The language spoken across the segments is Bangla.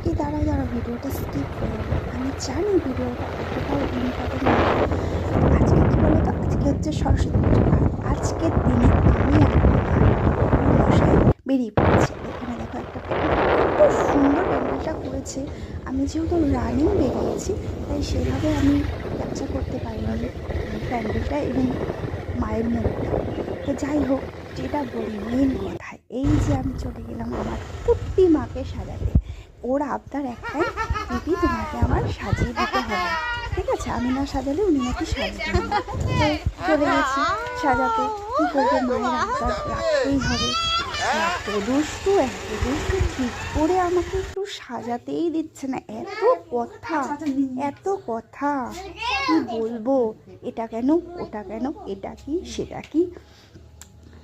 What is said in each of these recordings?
এই দাঁড়াও দাঁড়াও, ভিডিওটা স্কিপ করো না। আমি জানি ভিডিওটা এতটাও ইম্পর্টেন্ট না। আজকে কী বলো তো, আজকে হচ্ছে সরস্বতী পুজো। আর আজকের দিনে আমি আর আমার মশাই বেরিয়ে পড়েছি। এখানে দেখো একটা খুব সুন্দর প্যান্ডেলটা করেছে। আমি যেহেতু রানিং বেরিয়েছি, তাই সেভাবে আমি ক্যাপচার করতে পারিনি প্যান্ডেলটা এবং মায়ের মুখটা। তো যাই হোক, যেটা বলি মেন কথা, এই যে আমি চলে গেলাম আমার কুট্টি মাকে সাজাতে। ওর আবদার একটাই, দিদি তোমাকে আমার সাজিয়ে দিতে হবে, ঠিক আছে? আমি না সাজালে উনি নাকি সাজিয়ে দেবেন। তো চলে গেছি সাজাতে। কী করবো, মায়ের আবদার রাখতেই হবে। এত দুষ্টু ঠিক করে আমাকে একটু সাজাতেই দিচ্ছে না। এত কথা এত কথা, কি বলবো, এটা কেন ওটা কেন, এটা কি সেটা কি।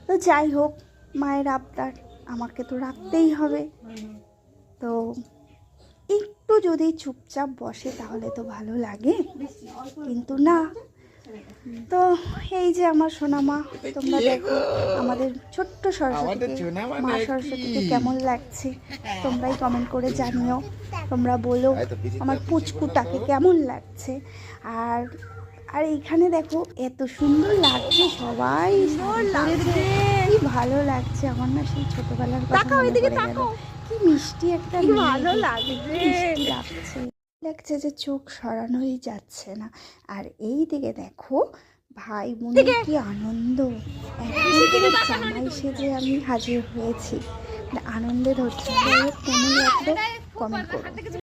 তো যাই হোক, মায়ের আবদার আমাকে তো রাখতেই হবে। তো একটু যদি চুপচাপ বসে তাহলে তো ভালো লাগে, কিন্তু না। তো এই যে আমার সোনামা, তোমরা দেখো আমাদের ছোট্ট সরস্বতীকে, মা সরস্বতীকে কেমন লাগছে তোমরাই কমেন্ট করে জানিও। তোমরা বলো আমার পুচকুটাকে কেমন লাগছে। আর আর এইখানে দেখো এত সুন্দর লাগছে, সবাই কি ভালো লাগছে। আমার না সেই ছোটবেলার কথা মনে পড়ে গেল। কি মিষ্টি একটা, ভালো লাগছে যে চোখ সরানোই যাচ্ছে না। আর এই দিকে দেখো ভাই বোনের কি আনন্দ, একদিকে জামাই সেজে আমি হাজির হয়েছি, আনন্দে ধরছি। কেমন লাগলো কমেন্ট করো।